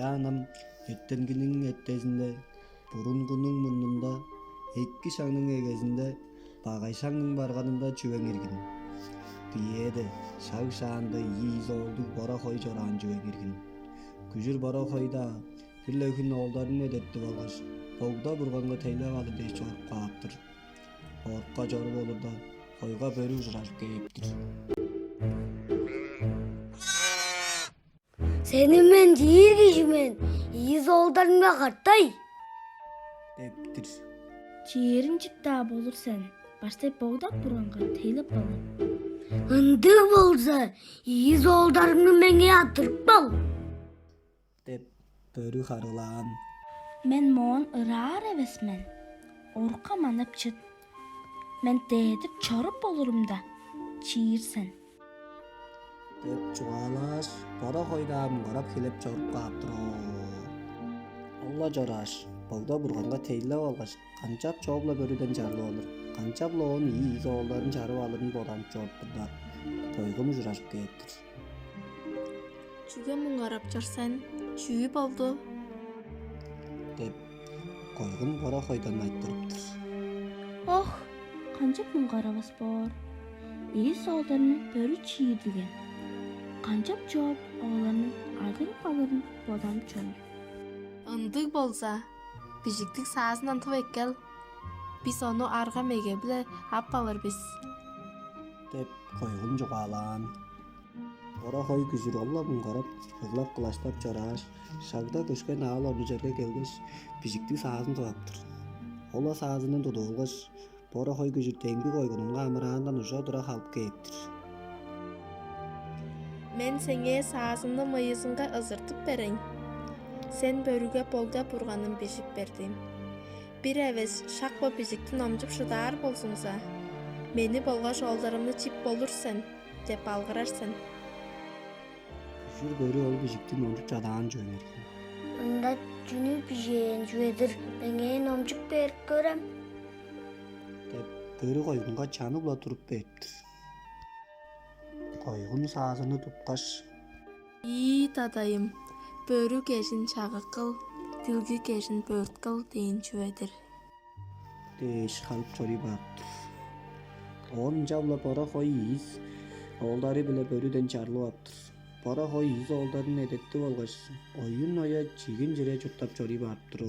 анам эттенгинин эттесинде, бурунгунун мурнунда, эки шаңның эгезинде, багайшаңның барганында чүбең иргин. Биеде шаг шаанды ийизоолдук бара хой жораан чүбең иргин. Күжүр бара хойда тиллөкүн оолдарын эдетти болгош, богда бурганга тейлеп алыр дей чоруп кааптыр. Орукка жору болур да, хойга бөрү ужурашып кейиптир. Seni men değil kişimen, iyi zoldarına kartay. Дептир. Чиерин читтаа болур сен. Баштай богдак бурганга тейлеп алып. Indık bolsa, iyi zoldarını menge yatırıp bal. Деп бөрү харылаан. Мен моон ыраар эбесмен. Орукка манап чыт. Мен дээдип чоруп болурум да. Чиирсен. Деп чугаалаш, бара хойдаам карап келип чоруп кааптыр. Алла жораш, богда бурганга тейлеп алгаш, канчап чообла бөрүдөн жарылып алыр. Канчап лоон ийиз оолдарын жарып алырын боданып жооптур да, койгун ужурашып кейиптир. Чүгө муңгарап жарсан, чүйү болду. Деп койгун бара хойдон айттырыптыр. Ох, канчап муңгарабас боор. Iyi soğularını börü çiğirdigen. Kançap жооп ооларын агырып алырын бодам чоң. Ындык болса, бижиктик саасынан туп эккел. Биз ону арга меге биле ап алырбыз. Деп койгун жугаалаан. Бара хой күзүр оллабын карап, ыглап кылаштап жорааш, шагда көшкен аал ону жерге келгеш, бижиктик саасын тубаптыр. Ола саасынын тудуулгаш, бара хой күзүр теңби койгунунга амыраандан ужо тура калып кейиптир. Мен сеңе саасынды мыйызыңга ызыртып берең. Сен бөрүгө богда бурганын бишип бердим. Бир эвес шакпа бижиктин омжуп шыдаар болсуңса, мени болгош оолдарымды чип болурсен, деп алгырарсен. Күзүр бөрү ол бижиктин омжуп жадаан жөнөр. Ында cünü pişeyen cüedir, menge nomcuk berip görem. Деп бөрү койгунга чаныбла туруп бериптир. Койгун саасыны тупкаш, Тадайым, бөрү кешин чагы кыл, тилги кешин бөрт кыл дейин чүбедир. деш калып чорий бааптыр. Он жабла бара хой ийиз оолдары биле бөрүдөн жарылып аптыр. Бара хой ийиз оолдарын эдетти болгоч, оюн оя чигин жере жуттап чорий бааптыр.